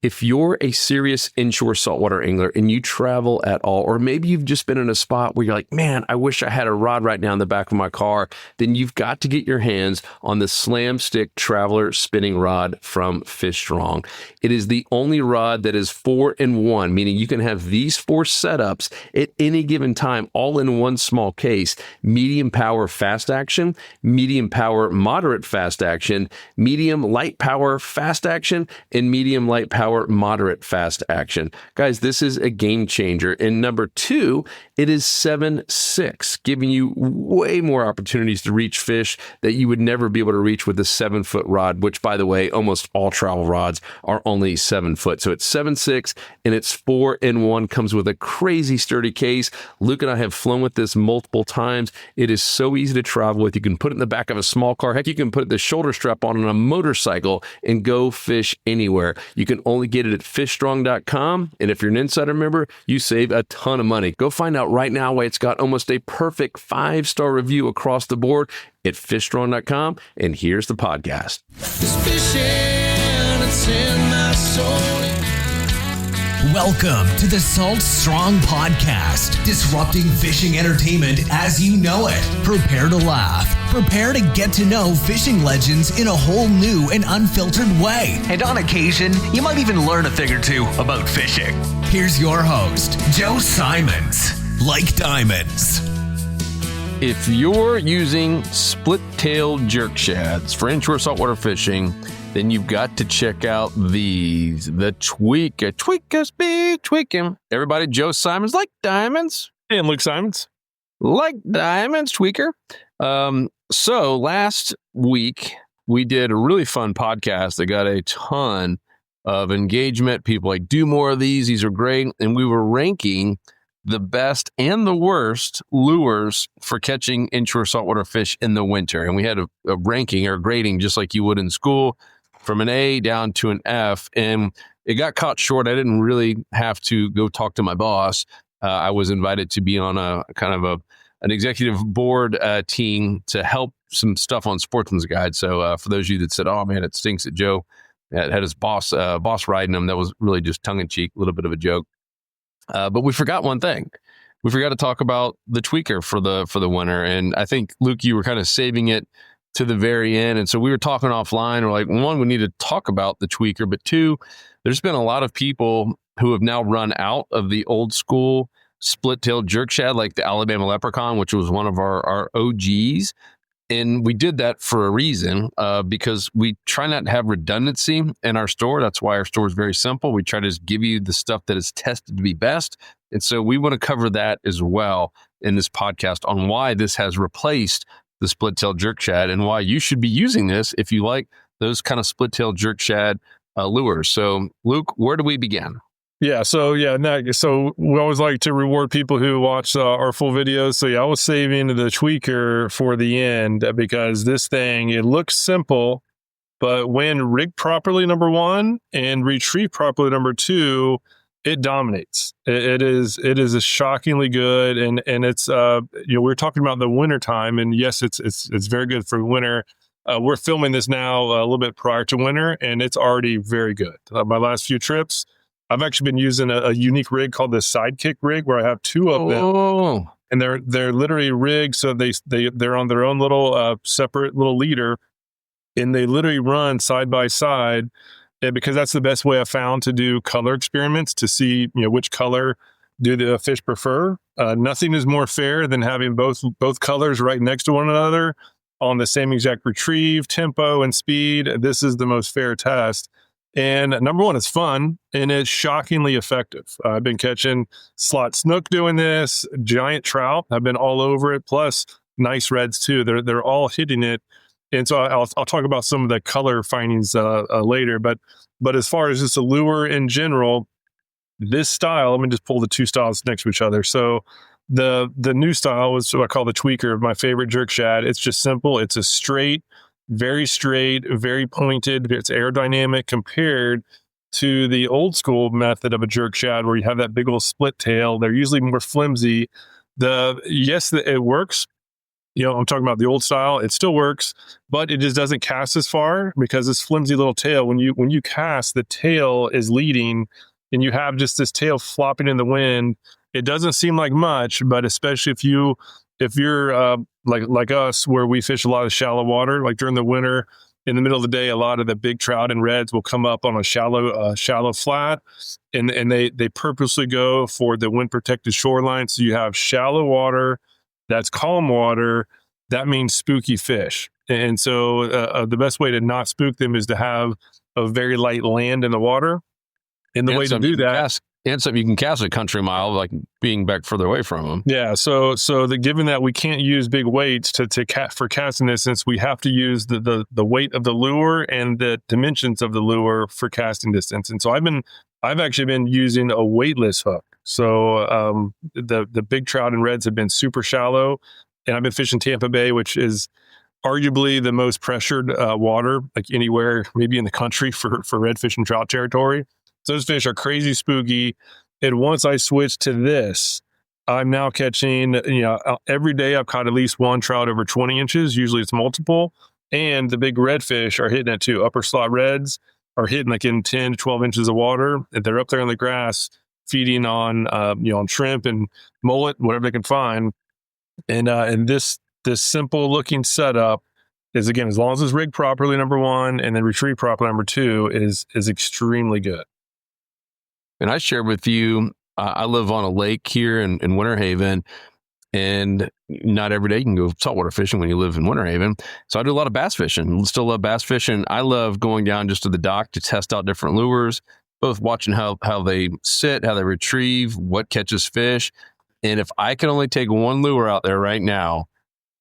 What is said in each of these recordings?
If you're a serious inshore saltwater angler and you travel at all, or maybe you've just been in a spot where you're like, man, I wish I had a rod right now in the back of my car, then you've got to get your hands on the Slam Stick Traveler spinning rod from Fish Strong. It is the only rod that is 4-in-1, meaning you can have these 4 setups at any given time, all in one small case. Medium power fast action, medium power moderate fast action, medium light power fast action, and medium light power moderate fast action. Guys, this is a game changer. And number 2, it is 7/6, giving you way more opportunities to reach fish that you would never be able to reach with a 7-foot rod, which, by the way, almost all travel rods are only 7 foot. So it's 7/6 and it's 4-in-1, comes with a crazy sturdy case. Luke and I have flown with this multiple times. It is so easy to travel with. You can put it in the back of a small car. Heck, you can put the shoulder strap on a motorcycle and go fish anywhere. You can only get it at fishstrong.com. And if you're an insider member, you save a ton of money. Go find out right now why it's got almost a perfect 5-star review across the board at fishstrong.com. And here's the podcast. It's fishing, it's in my soul. Welcome to the Salt Strong Podcast, disrupting fishing entertainment as you know it. Prepare to laugh. Prepare to get to know fishing legends in a whole new and unfiltered way. And on occasion, you might even learn a thing or two about fishing. Here's your host, Joe Simons. Like diamonds. If you're using split-tailed jerk shads for inshore saltwater fishing, then you've got to check out these. The Tweaker. Tweakers be tweaking. Everybody, Joe Simons, like diamonds. And Luke Simons. Like diamonds, Tweaker. So last week, we did a really fun podcast that got a ton of engagement. People like, do more of these. These are great. And we were ranking the best and the worst lures for catching inshore saltwater fish in the winter. And we had a ranking or grading just like you would in school, from an A down to an F. And it got caught short. I didn't really have to go talk to my boss. I was invited to be on a kind of an executive board team to help some stuff on Sportsman's Guide. So for those of you that said, oh man, it stinks that Joe had his boss riding him, that was really just tongue in cheek, a little bit of a joke. But we forgot one thing. We forgot to talk about the Tweaker for the winter. And I think, Luke, you were kind of saving it to the very end. And so we were talking offline. We're like, one, we need to talk about the Tweaker. But two, there's been a lot of people who have now run out of the old school split-tailed jerk shad, like the Alabama Leprechaun, which was one of our OGs. And we did that for a reason, because we try not to have redundancy in our store. That's why our store is very simple. We try to just give you the stuff that is tested to be best. And so we want to cover that as well in this podcast on why this has replaced the split-tailed jerk shad and why you should be using this if you like those kind of split-tailed jerk shad lures. So, Luke, where do we begin? So we always like to reward people who watch our full videos. So I was saving the Tweaker for the end because this thing, it looks simple, but when rigged properly, number one, and retrieved properly, number two, it dominates. It is a shockingly good, and it's we're talking about the winter time, and yes, it's very good for winter. We're filming this now a little bit prior to winter, and it's already very good. My last few trips, I've actually been using a unique rig called the Sidekick rig, where I have two of them, and they're literally rigged so they're on their own little separate little leader, and they literally run side by side. And because that's the best way I found to do color experiments, to see which color do the fish prefer. Nothing is more fair than having both colors right next to one another on the same exact retrieve, tempo, and speed. This is the most fair test. And number one, it's fun, and it's shockingly effective. I've been catching slot snook doing this, giant trout. I've been all over it, plus nice reds too. They're all hitting it. And so I'll talk about some of the color findings later. But as far as just a lure in general, this style, let me just pull the two styles next to each other. So the new style is what I call the Tweaker, my favorite jerk shad. It's just simple. It's a straight, very pointed. It's aerodynamic compared to the old school method of a jerk shad where you have that big old split tail. They're usually more flimsy. It works. I'm talking about the old style. It still works, but it just doesn't cast as far because this flimsy little tail. When you cast, the tail is leading, and you have just this tail flopping in the wind. It doesn't seem like much, but especially if you're like us, where we fish a lot of shallow water, like during the winter, in the middle of the day, a lot of the big trout and reds will come up on a shallow flat, and they purposely go for the wind protected shoreline. So you have shallow water, that's calm water. That means spooky fish. And so the best way to not spook them is to have a very light land in the water. And the way to do that. And something you can cast a country mile, like being back further away from them. Yeah. So given that we can't use big weights for casting distance, we have to use the weight of the lure and the dimensions of the lure for casting distance. And so I've actually been using a weightless hook. So the big trout and reds have been super shallow, and I've been fishing Tampa Bay, which is arguably the most pressured water, like anywhere maybe in the country for redfish and trout territory. Those fish are crazy spooky. And once I switched to this, I'm now catching, every day I've caught at least one trout over 20 inches. Usually it's multiple. And the big redfish are hitting it too. Upper slot reds are hitting like in 10 to 12 inches of water. And they're up there in the grass feeding on, on shrimp and mullet, whatever they can find. And this simple looking setup is, again, as long as it's rigged properly, number one, and then retrieved properly, number two, is extremely good. And I shared with you, I live on a lake here in Winter Haven, and not every day you can go saltwater fishing when you live in Winter Haven. So I do a lot of bass fishing. Still love bass fishing. I love going down just to the dock to test out different lures, both watching how they sit, how they retrieve, what catches fish. And if I can only take one lure out there right now,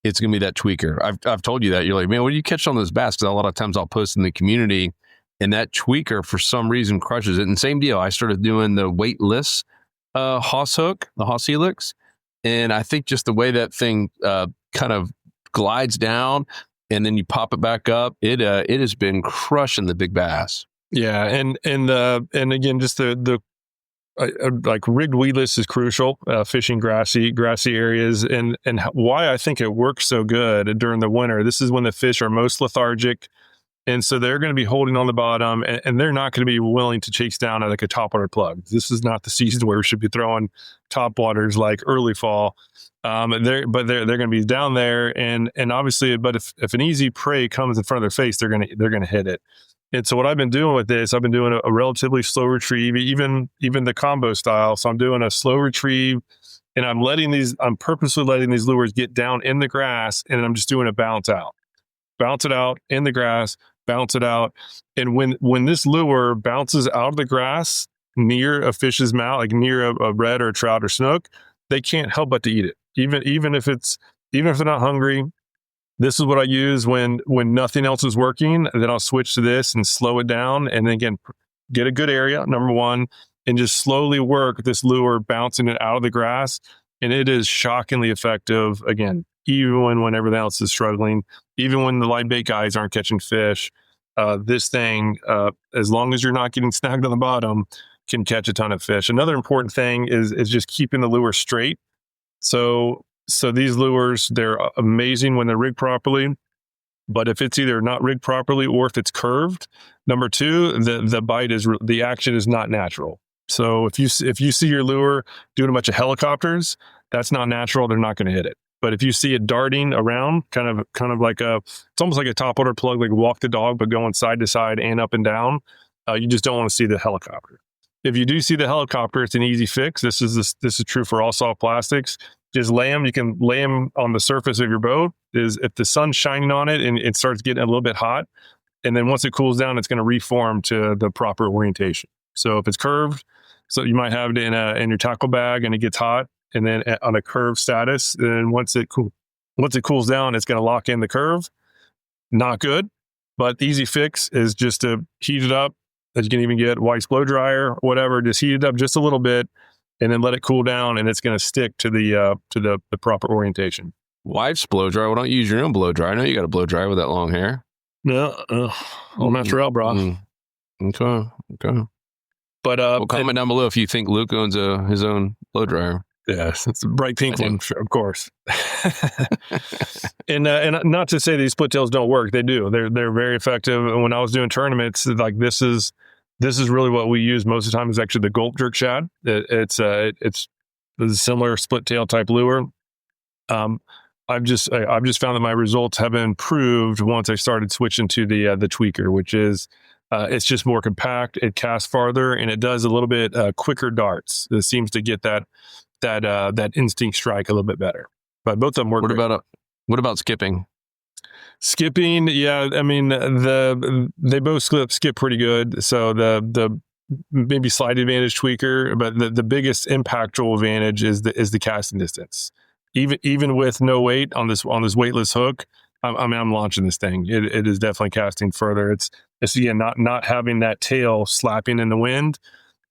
it's going to be that tweaker. I've told you that. You're like, man, what do you catch on those bass? Because a lot of times I'll post in the community, and that tweaker, for some reason, crushes it. And same deal. I started doing the weightless Haas hook, the Haas Helix. And I think just the way that thing kind of glides down and then you pop it back up, it has been crushing the big bass. Yeah. And again, just the like rigged weedless is crucial, fishing grassy areas. And why I think it works so good during the winter, this is when the fish are most lethargic. And so they're going to be holding on the bottom, and they're not going to be willing to chase down like a topwater plug. This is not the season where we should be throwing topwaters like early fall. They're going to be down there, and obviously, but if an easy prey comes in front of their face, they're going to hit it. And so what I've been doing with this, I've been doing a relatively slow retrieve, even the combo style. So I'm doing a slow retrieve, and I'm purposely letting these lures get down in the grass, and I'm just doing a bounce it out in the grass. Bounce it out. And when this lure bounces out of the grass near a fish's mouth, like near a red or a trout or snook, they can't help but to eat it. Even if they're not hungry. This is what I use when nothing else is working. Then I'll switch to this and slow it down. And then again, get a good area, number one, and just slowly work this lure, bouncing it out of the grass. And it is shockingly effective. Again, even when everything else is struggling, even when the live bait guys aren't catching fish, this thing, as long as you're not getting snagged on the bottom, can catch a ton of fish. Another important thing is just keeping the lure straight. So these lures, they're amazing when they're rigged properly. But if it's either not rigged properly or if it's curved, number two, the action is not natural. So if you see your lure doing a bunch of helicopters, that's not natural. They're not going to hit it. But if you see it darting around, kind of like it's almost like a topwater plug, like walk the dog, but going side to side and up and down, you just don't want to see the helicopter. If you do see the helicopter, it's an easy fix. This is true for all soft plastics. Just lay them. You can lay them on the surface of your boat. If the sun's shining on it and it starts getting a little bit hot, and then once it cools down, it's going to reform to the proper orientation. So if it's curved, so you might have it in your tackle bag and it gets hot. And then on a curve status, then once it cools down, it's going to lock in the curve. Not good, but the easy fix is just to heat it up. As you can even get White's blow dryer, whatever. Just heat it up just a little bit, and then let it cool down, and it's going to stick to the proper orientation. Wife's blow dryer. Why don't you use your own blow dryer? I know you got a blow dryer with that long hair. No, I'll master out, bro. Okay. But comment down below if you think Luke owns his own blow dryer. Yeah, it's a bright pink one, sure, of course. And not to say these split tails don't work, they do. They're very effective. And when I was doing tournaments, like this is really what we use most of the time is actually the gulp jerk shad. It's a similar split tail type lure. I've just found that my results have improved once I started switching to the tweaker, which is it's just more compact. It casts farther and it does a little bit quicker darts. It seems to get that instinct strike a little bit better. But both of them work. What about skipping? Skipping, yeah. I mean, they both skip pretty good. So the maybe slight advantage tweaker, but the biggest impactful advantage is the casting distance. Even with no weight on this weightless hook, I'm launching this thing. It is definitely casting further. It's again not having that tail slapping in the wind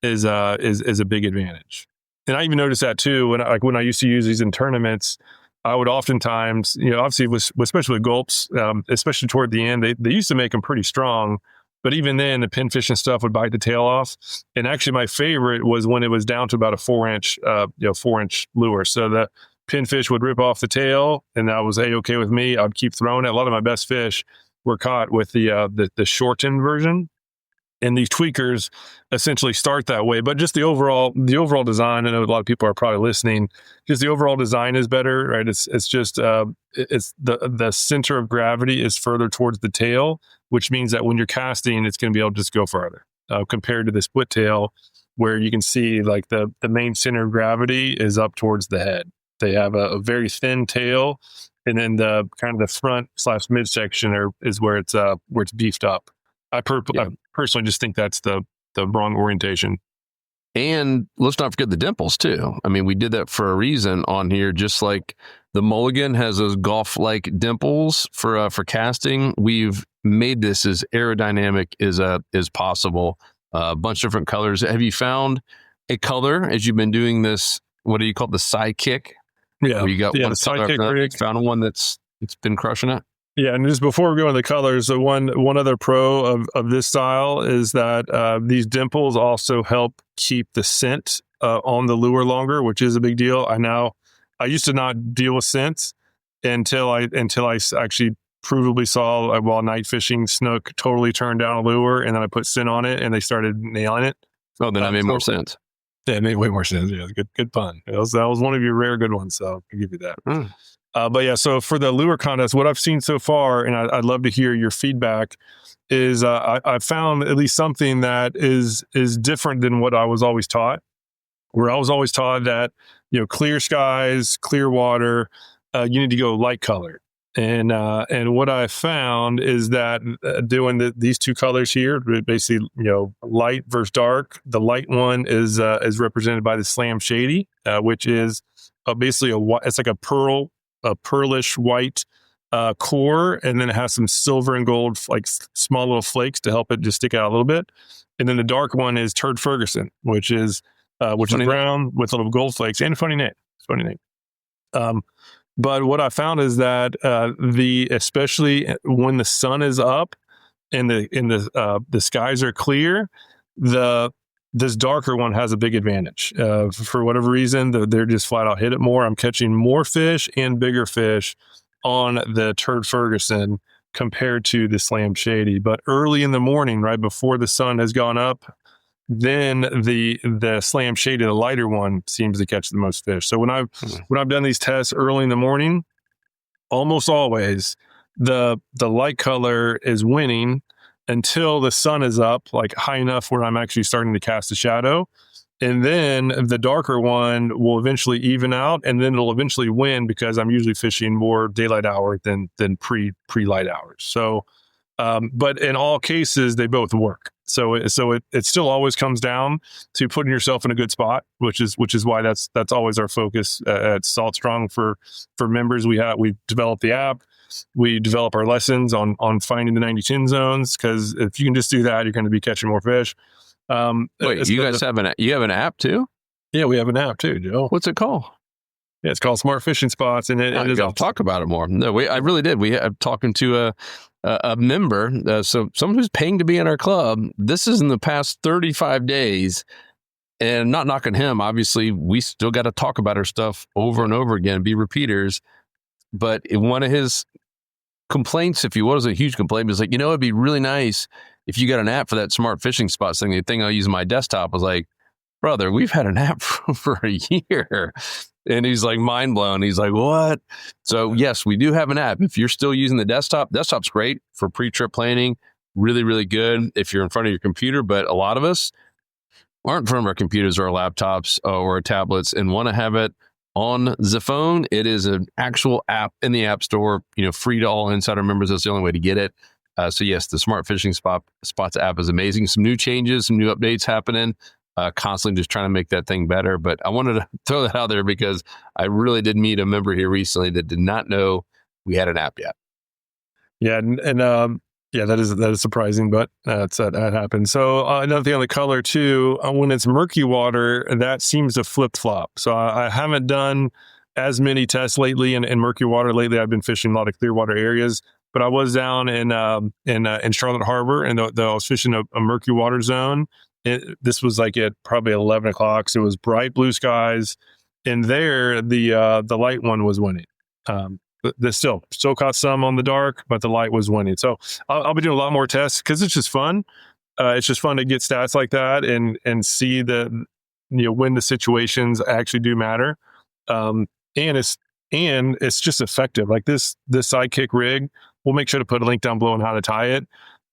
is a big advantage. And I even noticed that too when I used to use these in tournaments. I would oftentimes, obviously especially with gulps, especially toward the end, they used to make them pretty strong. But even then, the pinfish and stuff would bite the tail off. And actually, my favorite was when it was down to about a 4-inch, 4-inch lure. So the pinfish would rip off the tail, and that was okay with me. I'd keep throwing it. A lot of my best fish were caught with the shortened version. And these tweakers essentially start that way, but just the overall design. I know a lot of people are probably listening. Just the overall design is better, right? It's just it's the center of gravity is further towards the tail, which means that when you're casting, it's going to be able to just go farther compared to the split tail, where you can see like the main center of gravity is up towards the head. They have a very thin tail, and then the kind of the front / midsection is where it's beefed up. I personally just think that's the wrong orientation. And let's not forget the dimples too. I mean, we did that for a reason on here. Just like the mulligan has those golf-like dimples for casting, we've made this as aerodynamic as possible. A bunch of different colors. Have you found a color as you've been doing this? What do you call it? The sidekick? Yeah, where you got one sidekick rig. Found one it's been crushing it. Yeah, and just before we go into the colors, the one other pro of this style is that these dimples also help keep the scent on the lure longer, which is a big deal. I used to not deal with scents until I actually provably saw while night fishing snook totally turned down a lure, and then I put scent on it, and they started nailing it. Oh, then that made more sense. Yeah, it made way more sense. Yeah, good pun. That was one of your rare good ones, so I'll give you that. But yeah, so for the lure contest, what I've seen so far, and I'd love to hear your feedback, is I found at least something that is different than what I was always taught. Where I was always taught that clear skies, clear water, you need to go light color. And what I found is that doing these two colors here, basically light versus dark. The light one is represented by the Slam Shady, which is basically it's like a pearlish white core, and then it has some silver and gold like small little flakes to help it just stick out a little bit. And then the dark one is Turd Ferguson, which is brown with little gold flakes, and funny name. It's funny name. But what I found is that especially when the sun is up and the skies are clear, this darker one has a big advantage. For whatever reason, they're just flat out hit it more. I'm catching more fish and bigger fish on the Turd Ferguson compared to the Slam Shady. But early in the morning, right before the sun has gone up, then the Slam Shady, the lighter one, seems to catch the most fish. So when I've done these tests early in the morning, almost always the light color is winning until the sun is up, like high enough where I'm actually starting to cast a shadow. And then the darker one will eventually even out, and then it'll eventually win because I'm usually fishing more daylight hour than pre-light hours. So, but in all cases, they both work. So it still always comes down to putting yourself in a good spot, which is why that's always our focus at Salt Strong for members. We've developed the app. We develop our lessons on finding the 90-10 zones, because if you can just do that, you're going to be catching more fish. Wait, you guys have an app too? Yeah, we have an app too, Joe. What's it called? Yeah, it's called Smart Fishing Spots, and it is. I'll talk about it more. No, I really did. I'm talking to a member, so someone who's paying to be in our club. This is in the past 35 days. And not knocking him, obviously, we still got to talk about our stuff over and over again, be repeaters. But one of his complaints, if he was a huge complaint, was like, it'd be really nice if you got an app for that smart fishing spots thing. The thing I'll use on my desktop. I was like, brother, we've had an app for a year. And he's like mind blown. He's like, what? So yes, we do have an app. If you're still using the desktop's great for pre-trip planning. Really, really good if you're in front of your computer. But a lot of us aren't in front of our computers or our laptops or our tablets and want to have it on the phone. It is an actual app in the App Store, free to all Insider members. That's the only way to get it. So yes, the Smart Fishing Spots app is amazing. Some new changes, some new updates happening. Constantly just trying to make that thing better. But I wanted to throw that out there because I really did meet a member here recently that did not know we had an app yet. Yeah, yeah, that is surprising, but that happens. So another thing on the color too, when it's murky water, that seems to flip flop. So I haven't done as many tests lately in murky water. Lately, I've been fishing a lot of clear water areas. But I was down in Charlotte Harbor, and I was fishing a murky water zone. This was like at probably 11 o'clock. So it was bright blue skies, and there the light one was winning. They still caught some on the dark, but the light was winning. So I'll be doing a lot more tests because it's just fun. It's just fun to get stats like that and see when the situations actually do matter. And it's just effective. Like this Sidekick rig, we'll make sure to put a link down below on how to tie it.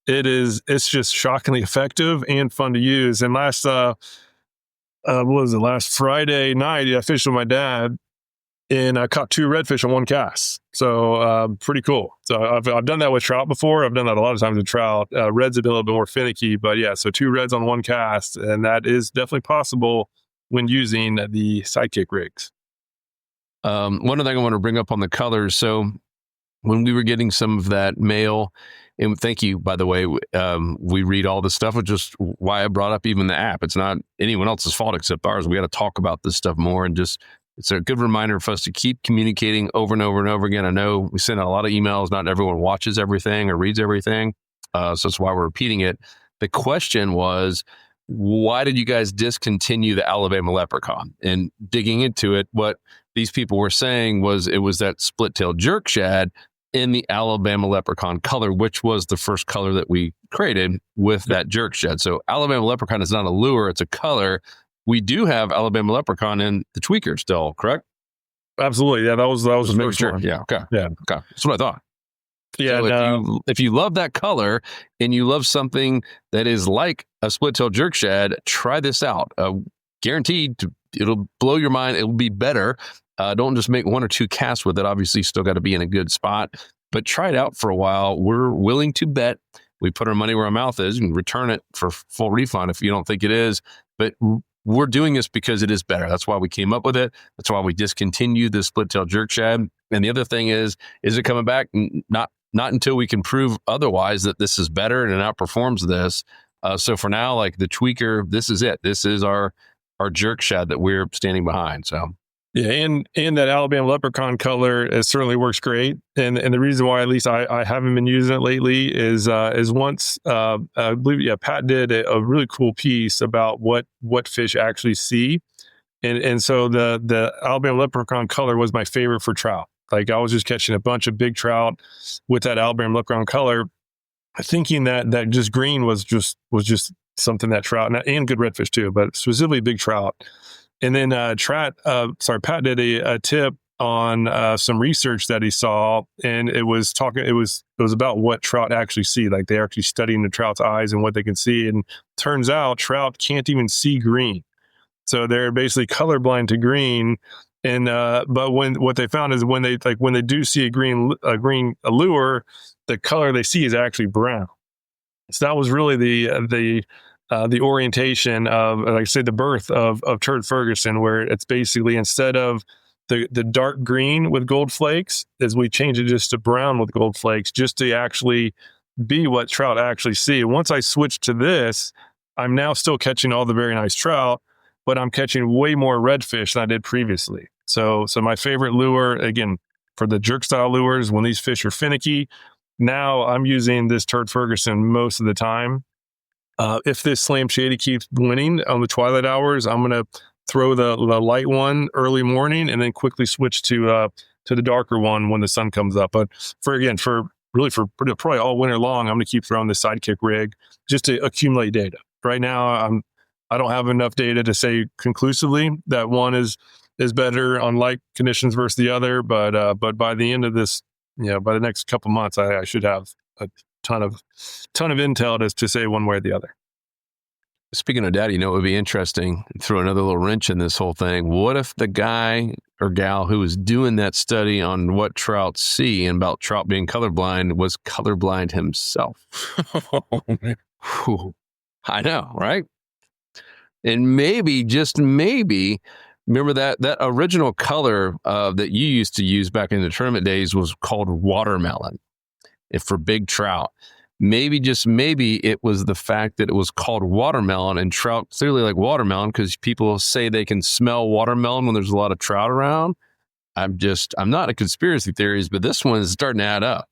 It's just shockingly effective and fun to use. And last Friday night, I fished with my dad. And I caught 2 redfish on one cast. So pretty cool. So I've done that with trout before. I've done that a lot of times with trout. Reds have been a little bit more finicky, but yeah, so 2 reds on one cast. And that is definitely possible when using the Sidekick rigs. One other thing I want to bring up on the colors. So when we were getting some of that mail, and thank you, by the way, we read all this stuff, which is why I brought up even the app. It's not anyone else's fault except ours. We got to talk about this stuff more and just it's a good reminder for us to keep communicating over and over and over again. I know we send out a lot of emails. Not everyone watches everything or reads everything. So that's why we're repeating it. The question was, why did you guys discontinue the Alabama leprechaun? And digging into it, what these people were saying was it was that split-tailed jerk shad in the Alabama leprechaun color, which was the first color that we created with that jerk shad. So Alabama leprechaun is not a lure, it's a color. We do have Alabama leprechaun in the tweaker still, correct? Absolutely. Yeah, that was the first one. Yeah. Okay. Yeah. Okay. That's what I thought. Yeah. So if you love that color and you love something that is like a split-tailed jerk shad, try this out. Guaranteed, it'll blow your mind. It'll be better. Don't just make 1 or 2 casts with it. Obviously, you still got to be in a good spot, but try it out for a while. We're willing to bet. We put our money where our mouth is. You can return it for full refund if you don't think it is, but we're doing this because it is better. That's why we came up with it. That's why we discontinued the split-tailed jerk shad. And the other thing is it coming back? Not until we can prove otherwise that this is better and it outperforms this. So for now, like the tweaker, this is it. This is our jerk shad that we're standing behind. So yeah, and that Alabama leprechaun color, it certainly works great. And the reason why at least I haven't been using it lately is once I believe Pat did a really cool piece about what fish actually see, and so the Alabama leprechaun color was my favorite for trout. Like I was just catching a bunch of big trout with that Alabama leprechaun color, thinking that just green was just something that trout and good redfish too, but specifically big trout. And then Pat did a tip on some research that he saw, and it was about what trout actually see. Like they're actually studying the trout's eyes and what they can see. And turns out trout can't even see green, so they're basically colorblind to green. And but what they found is when they do see a green lure, the color they see is actually brown. So that was really the orientation of, like I say, the birth of Turd Ferguson, where it's basically instead of the dark green with gold flakes, is we change it just to brown with gold flakes, just to actually be what trout actually see. Once I switched to this, I'm now still catching all the very nice trout, but I'm catching way more redfish than I did previously. So my favorite lure, again, for the jerk style lures, when these fish are finicky, now I'm using this Turd Ferguson most of the time. If this Slam Shady keeps winning on the twilight hours, I'm going to throw the light one early morning and then quickly switch to the darker one when the sun comes up. But for probably all winter long, I'm going to keep throwing the Sidekick rig just to accumulate data. Right now, I don't have enough data to say conclusively that one is better on light conditions versus the other. But by the end of this, by the next couple months, I should have a ton of intel to say one way or the other. Speaking of data, it would be interesting, throw another little wrench in this whole thing. What if the guy or gal who was doing that study on what trout see and about trout being colorblind was colorblind himself? Whew. I know, right? And maybe, just maybe, remember that original color that you used to use back in the tournament days was called watermelon for big trout. Maybe, just maybe, it was the fact that it was called watermelon and trout clearly like watermelon because people say they can smell watermelon when there's a lot of trout around. I'm not a conspiracy theories, but this one is starting to add up.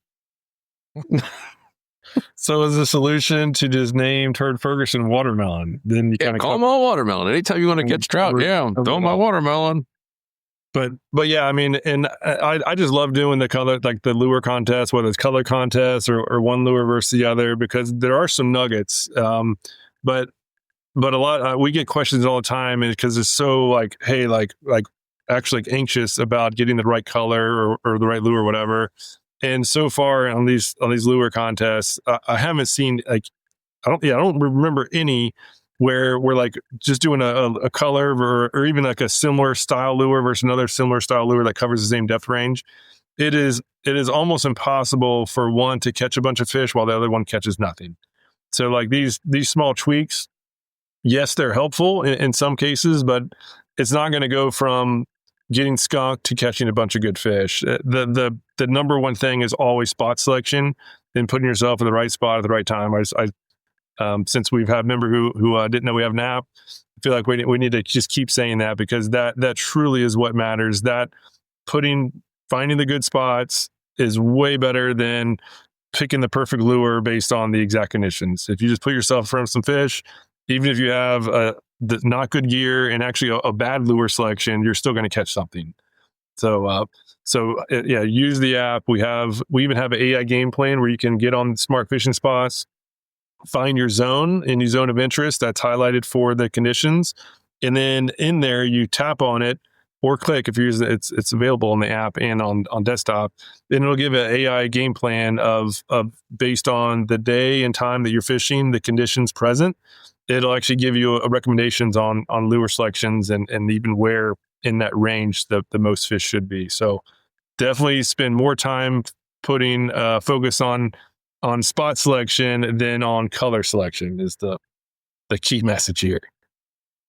So is the solution to just name Turd Ferguson watermelon? Then you kind of call them all watermelon. Anytime you want to catch trout, throw my watermelon. But yeah, I mean, and I just love doing the color, like the lure contest, whether it's color contests or one lure versus the other, because there are some nuggets. But a lot, we get questions all the time because it's so like, hey, like actually anxious about getting the right color or the right lure or whatever. And so far on these lure contests, I haven't seen I don't remember any where we're like just doing a color or even like a similar style lure versus another similar style lure that covers the same depth range. It is almost impossible for one to catch a bunch of fish while the other one catches nothing. So like these small tweaks, yes, they're helpful in some cases, but it's not going to go from getting skunked to catching a bunch of good fish. The number one thing is always spot selection and putting yourself in the right spot at the right time. Since we've had a member who didn't know we have an app, I feel like we need to just keep saying that because that truly is what matters. That finding the good spots is way better than picking the perfect lure based on the exact conditions. If you just put yourself in front of some fish, even if you have the not good gear and actually a bad lure selection, you're still going to catch something. So use the app. We even have an AI game plan where you can get on smart fishing spots, find your zone and your zone of interest that's highlighted for the conditions. And then in there, you tap on it or click if you're using it. It's available in the app and on desktop. Then it'll give an AI game plan of based on the day and time that you're fishing, the conditions present. It'll actually give you recommendations on lure selections and even where in that range the most fish should be. So definitely spend more time putting focus on spot selection than on color selection is the key message here.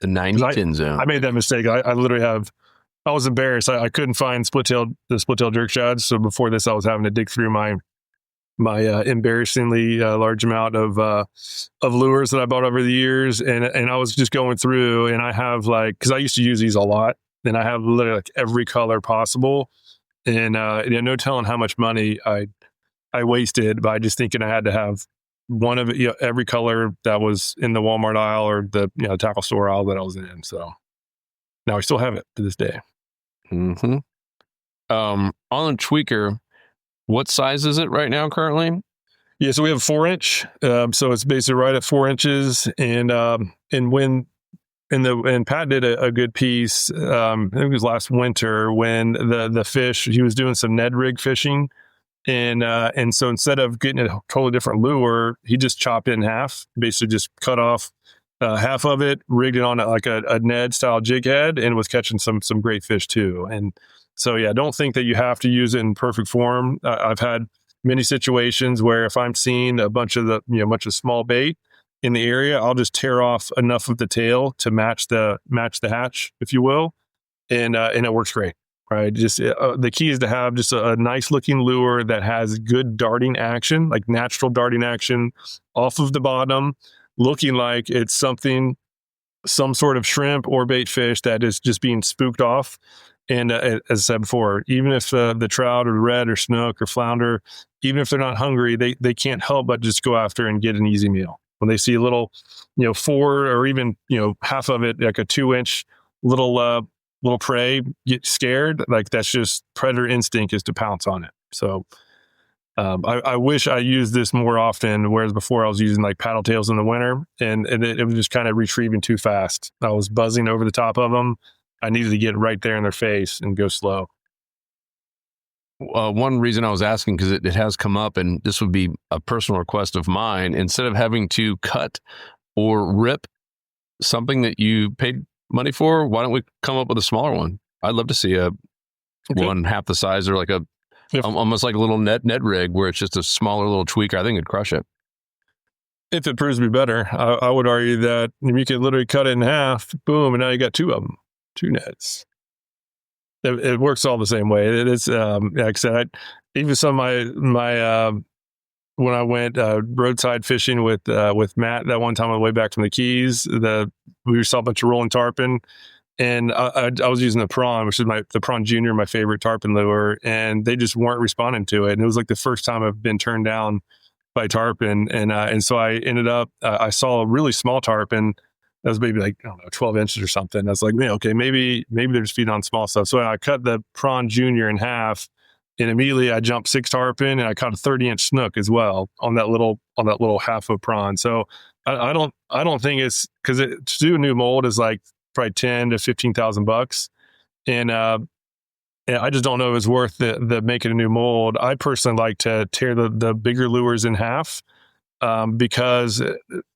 The 90-10 zone. I made that mistake. I literally I was embarrassed. I couldn't find the split tail jerk shads. So before this, I was having to dig through my embarrassingly large amount of lures that I bought over the years. And I was just going through and I have cause I used to use these a lot and I have literally every color possible. And no telling how much money I wasted by just thinking I had to have one of it, every color that was in the Walmart aisle or the tackle store aisle that I was in. So now I still have it to this day. Mm-hmm. On a tweaker, what size is it right now currently? Yeah, so we have 4-inch. So it's basically right at 4 inches. And Pat did a good piece. I think it was last winter when the fish, he was doing some Ned rig fishing. And so instead of getting a totally different lure, he just chopped it in half, basically just cut off half of it, rigged it on like a Ned style jig head, and was catching some great fish too. And so, yeah, don't think that you have to use it in perfect form. I've had many situations where if I'm seeing a bunch of small bait in the area, I'll just tear off enough of the tail to match the hatch, if you will, and it works great. Right. Just the key is to have just a nice looking lure that has good darting action, like natural darting action off of the bottom, looking like it's some sort of shrimp or bait fish that is just being spooked off. And as I said before, even if the trout or red or snook or flounder, even if they're not hungry, they can't help but just go after and get an easy meal. When they see a little, 4 or even, half of it, like a 2-inch little prey, get scared. Like that's just predator instinct is to pounce on it. So I wish I used this more often, whereas before I was using like paddle tails in the winter and it was just kind of retrieving too fast. I was buzzing over the top of them. I needed to get right there in their face and go slow. One reason I was asking, because it has come up, and this would be a personal request of mine, instead of having to cut or rip something that you paid money for, why don't we come up with a smaller one? I'd love to see one half the size, or like almost like a little Ned rig where it's just a smaller little tweaker. I think it'd crush it. If it proves to be better, I would argue that you could literally cut it in half, boom, and now you got 2 of them, 2 nets. It works all the same way. It's like I said, even some of my when I went roadside fishing with Matt that one time on the way back from the Keys, we saw a bunch of rolling tarpon, and I was using the prawn, which is the prawn junior, my favorite tarpon lure, and they just weren't responding to it. And it was like the first time I've been turned down by tarpon, and so I ended up I saw a really small tarpon. That was maybe like, I don't know, 12 inches or something. I was like, man, okay, maybe they're just feeding on small stuff. So I cut the prawn junior in half, and immediately I jumped 6 tarpon, and I caught a 30-inch snook as well on that little half of prawn. So I don't think it's, because to do a new mold is like probably $10,000 to $15,000, and I just don't know if it's worth the making a new mold. I personally like to tear the bigger lures in half. Because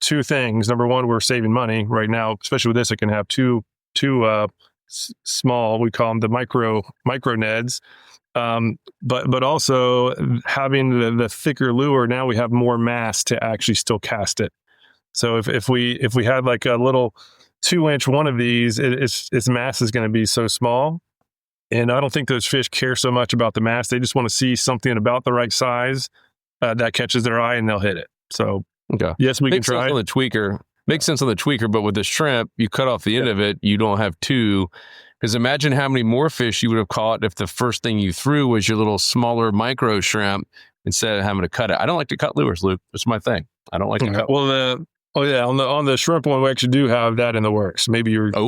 2 things. Number one, we're saving money right now, especially with this. I can have two small, we call them the micro Neds. But also having the thicker lure, now we have more mass to actually still cast it. So if we had like a little 2-inch one of these, its mass is going to be so small. And I don't think those fish care so much about the mass. They just want to see something about the right size that catches their eye, and they'll hit it. So, yes, we can try. Sense on the tweaker. Makes sense on the tweaker, but with the shrimp, you cut off the end of it, you don't have 2. Because imagine how many more fish you would have caught if the first thing you threw was your little smaller micro shrimp instead of having to cut it. I don't like to cut lures, Luke. It's my thing. I don't like to cut. Well, on the shrimp one, we actually do have that in the works. Maybe you're. Hello.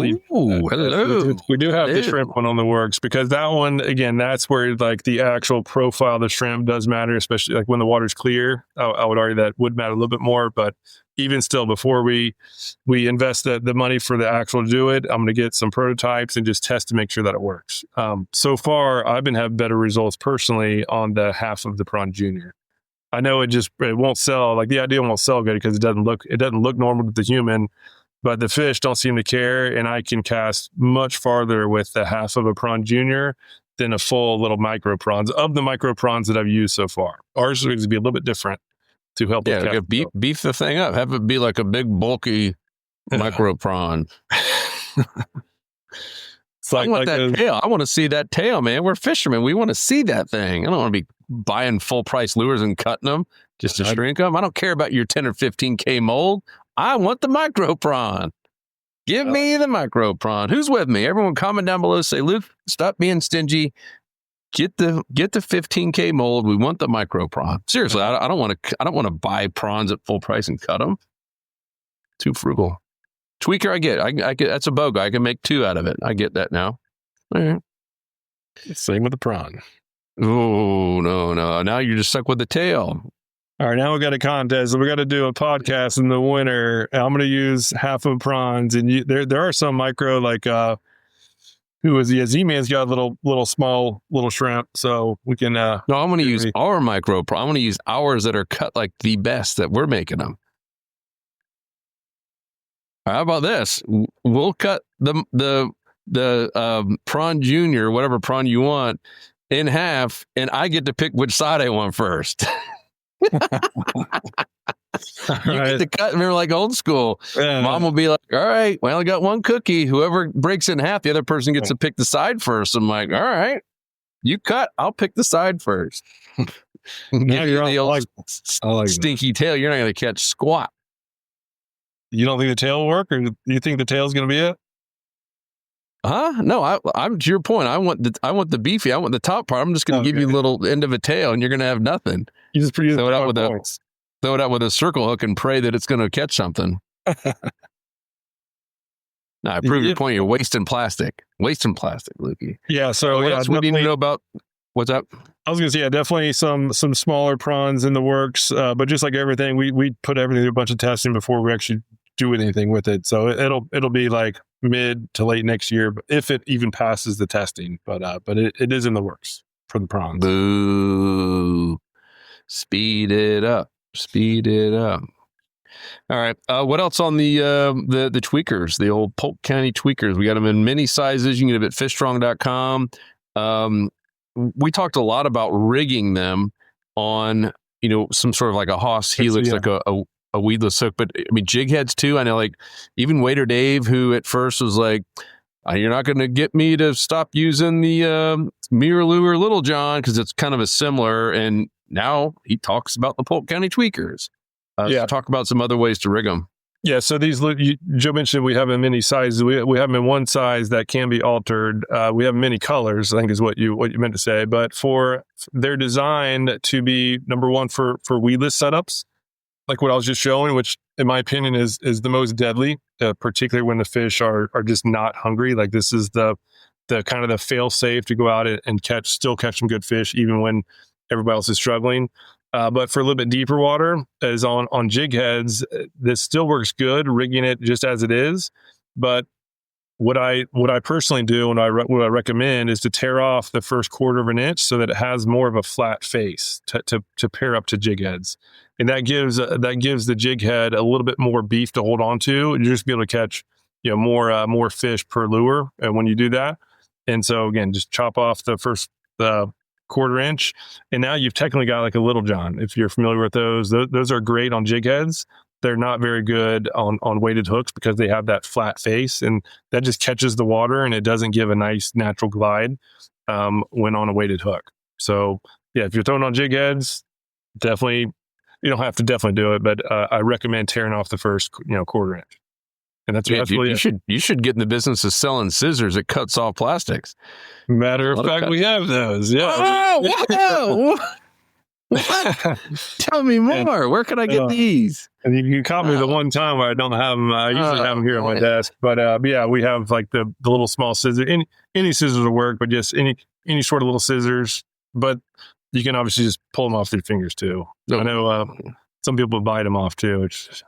We do have the shrimp one on the works, because that one, again, that's where like the actual profile of the shrimp does matter, especially like when the water's clear. I would argue that would matter a little bit more, but even still, before we invest the money for the actual do it, I'm going to get some prototypes and just test to make sure that it works. So far, I've been having better results personally on the half of the prawn junior. I know it won't sell. Like the idea won't sell good because it doesn't look normal to the human, but the fish don't seem to care, and I can cast much farther with the half of a prawn junior than a full little micro prawns of the micro prawns that I've used so far. Ours is going to be a little bit different to help. Yeah, like beef the thing up. Have it be like a big bulky micro prawn. It's I want that tail. I want to see that tail, man. We're fishermen. We want to see that thing. I don't want to be buying full price lures and cutting them just to shrink them. I don't care about your 10 or 15K mold. I want the micro prawn. Give me the micro prawn. Who's with me? Everyone comment down below. Say, Luke, stop being stingy. Get the 15K mold. We want the micro prawn. Seriously, I don't want to buy prawns at full price and cut them. Too frugal. Tweaker, I get. That's a boga. I can make 2 out of it. I get that now. All right. Same with the prawn. Oh, no. Now you're just stuck with the tail. All right, now we got a contest. We got to do a podcast in the winter. I'm going to use half of prawns, and there are some micro, like who is he? Z-Man's got a little small shrimp, so we can. No, I'm going to use our micro prawn. I'm going to use ours that are cut like the best that we're making them. How about this? We'll cut the prawn junior, whatever prawn you want, in half, and I get to pick which side I want first. You get to cut. Remember, like old school. Yeah. Mom will be like, "All right, well, I got one cookie. Whoever breaks it in half, the other person gets to pick the side first." I'm like, "All right, you cut. I'll pick the side first." Now you're on the old stinky tail. You're not going to catch squat. You don't think the tail will work, or you think the tail's going to be it? No, I'm to your point. I want the beefy. I want the top part. I'm just going to give you a little end of a tail, and you're going to have nothing. You just produce so it out with throw it out with a circle hook and pray that it's going to catch something. No, I prove your point. You're wasting plastic, Lukey. Yeah. So what yeah, else we need to know about? What's up? I was gonna say, yeah, definitely some smaller prawns in the works. But just like everything, we put everything through a bunch of testing before we actually do anything with it. So it'll be like mid to late next year, if it even passes the testing. But it is in the works for the prawns. Boo! Speed it up. All right. What else on the tweakers, the old Polk County tweakers? We got them in many sizes. You can get them at fishstrong.com. We talked a lot about rigging them on, some sort of like a Haas Helix, like a weedless hook. But I mean, jig heads too. I know, like even Waiter Dave, who at first was like, you're not going to get me to stop using the Mirror Lure Little John because it's kind of a similar. And now he talks about the Polk County tweakers. So talk about some other ways to rig them. Yeah, so these, Joe mentioned we have them in many sizes. We have them in one size that can be altered. We have many colors, I think is what you meant to say. But they're designed to be, number one, for weedless setups, like what I was just showing, which in my opinion is the most deadly, particularly when the fish are just not hungry. Like this is the kind of the fail safe to go out and still catch some good fish, even when everybody else is struggling. But for a little bit deeper water, as on jig heads, this still works good, rigging it just as it is. But what I personally do and what I recommend is to tear off the first quarter of an inch so that it has more of a flat face to pair up to jig heads, and that gives the jig head a little bit more beef to hold on to. You just be able to catch more fish per lure, and when you do that, and so again, just chop off the first quarter inch, and now you've technically got like a Little John. If you're familiar with those are great on jig heads. They're not very good on weighted hooks because they have that flat face, and that just catches the water and it doesn't give a nice natural glide when on a weighted hook. So yeah, if you're throwing on jig heads, definitely, you don't have to definitely do it, but I recommend tearing off the first quarter inch. And that's really you should get in the business of selling scissors that cuts off plastics. Matter of fact, we have those. Yeah. Oh, wow. Tell me more. Where can I get these? And you caught me the one time where I don't have them. I usually have them here on my desk. But yeah, we have like the little small scissors. Any scissors will work, but just any sort of little scissors. But you can obviously just pull them off with your fingers too. I know some people bite them off too, which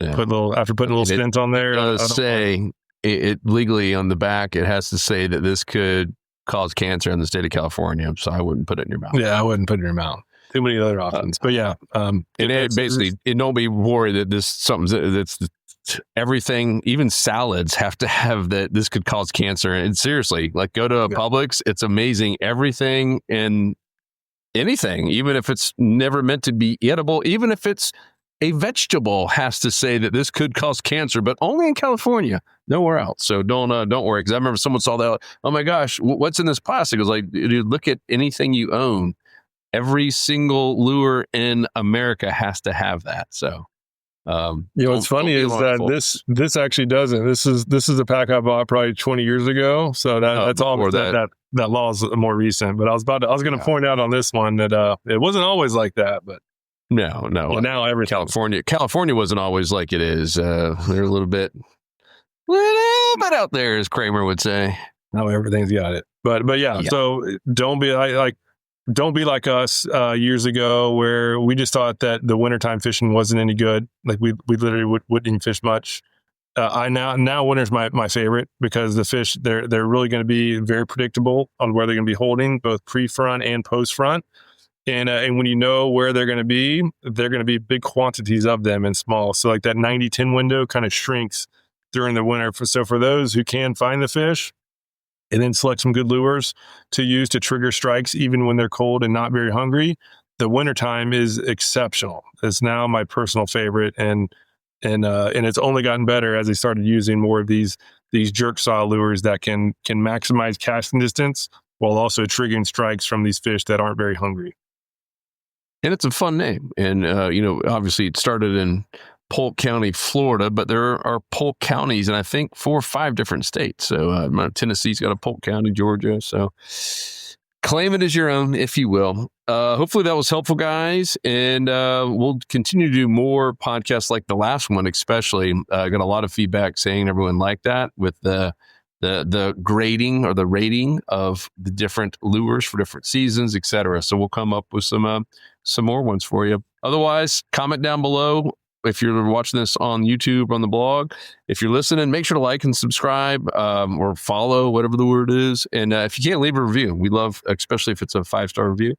putting a little stint on there. It does say it legally on the back. It has to say that this could cause cancer in the state of California. So I wouldn't put it in your mouth. Yeah, I wouldn't put it in your mouth. Too many other options. But yeah, don't be worried that this something that's everything. Even salads have to have that. This could cause cancer. And seriously, like go to a Publix. It's amazing. Everything and anything, even if it's never meant to be edible, even if it's a vegetable, has to say that this could cause cancer, but only in California, nowhere else. So don't worry. Because I remember someone saw that. Oh my gosh, what's in this plastic? It was like, dude, look at anything you own. Every single lure in America has to have that. So, what's funny is that this actually doesn't. This is a pack I bought probably 20 years ago. So that's all that law is more recent. But I was going to point out on this one that it wasn't always like that, but. No. Well, now everything. California wasn't always like it is. They're a little bit out there, as Kramer would say. Now everything's got it. But yeah. So don't be like us years ago, where we just thought that the wintertime fishing wasn't any good. Like we literally wouldn't even fish much. Now winter's my favorite, because the fish they're really going to be very predictable on where they're going to be holding, both pre-front and post-front. And when you know where they're going to be big quantities of them and small. So like that 90-10 window kind of shrinks during the winter. So for those who can find the fish and then select some good lures to use to trigger strikes, even when they're cold and not very hungry, the wintertime is exceptional. It's now my personal favorite. And it's only gotten better as they started using more of these jerk saw lures that can maximize casting distance while also triggering strikes from these fish that aren't very hungry. And it's a fun name. And, obviously it started in Polk County, Florida, but there are Polk counties in, I think, 4 or 5 different states. So Tennessee's got a Polk County, Georgia. So claim it as your own, if you will. hopefully that was helpful, guys. And we'll continue to do more podcasts like the last one, especially. I got a lot of feedback saying everyone liked that with the grading or the rating of the different lures for different seasons, etc. So we'll come up with some more ones for you. Otherwise, comment down below. If you're watching this on YouTube or on the blog, if you're listening, make sure to like and subscribe or follow, whatever the word is. And if you can't, leave a review. We love, especially if it's a 5-star review,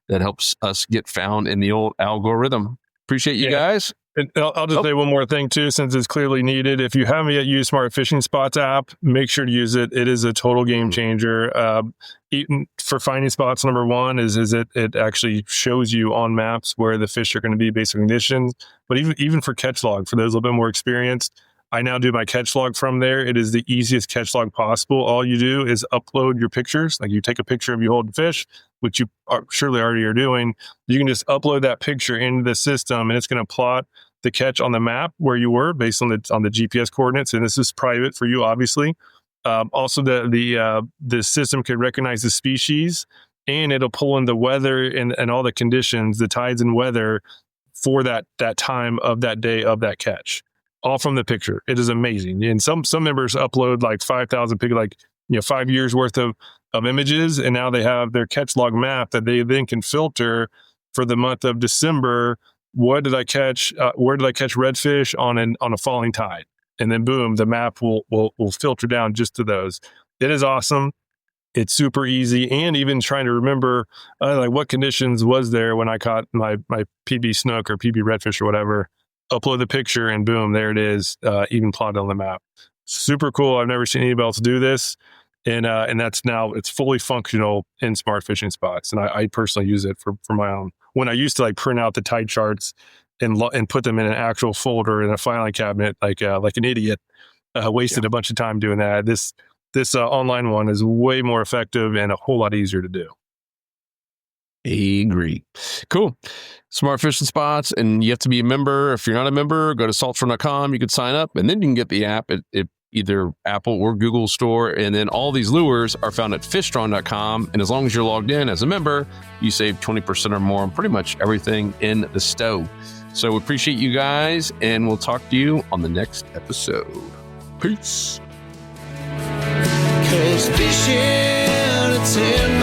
that helps us get found in the old algorithm. Appreciate you guys. And I'll just say one more thing too, since it's clearly needed. If you haven't yet used Smart Fishing Spots app, make sure to use it. It is a total game changer. Even for finding spots, number one is it actually shows you on maps where the fish are going to be based on conditions. But even for catch log, for those a little bit more experienced, I now do my catch log from there. It is the easiest catch log possible. All you do is upload your pictures. Like you take a picture of you holding fish, which you surely already are doing. You can just upload that picture into the system, and it's going to plot the catch on the map where you were based on the GPS coordinates. And this is private for you, obviously. Also, the system can recognize the species, and it'll pull in the weather and all the conditions, the tides and weather for that time of that day of that catch, all from the picture. It is amazing. And some members upload like 5,000 pictures, 5 years worth of images, and now they have their catch log map that they then can filter for the month of December. What did I catch? Where did I catch redfish on a falling tide? And then boom, the map will filter down just to those. It is awesome. It's super easy. And even trying to remember like what conditions was there when I caught my PB snook or PB redfish or whatever, upload the picture and boom, there it is, even plotted on the map. Super cool. I've never seen anybody else do this. And that's now, it's fully functional in Smart Fishing Spots. And I personally use it for my own. When I used to like print out the tide charts and put them in an actual folder in a filing cabinet, like an idiot, wasted a bunch of time doing that. This online one is way more effective and a whole lot easier to do. Agree. Cool. Smart Fishing Spots, and you have to be a member. If you're not a member, go to saltstrong.com. You can sign up, and then you can get the app at either Apple or Google store. And then all these lures are found at fishstrong.com. And as long as you're logged in as a member, you save 20% or more on pretty much everything in the stove. So we appreciate you guys, and we'll talk to you on the next episode. Peace. 'Cause fishing, it's in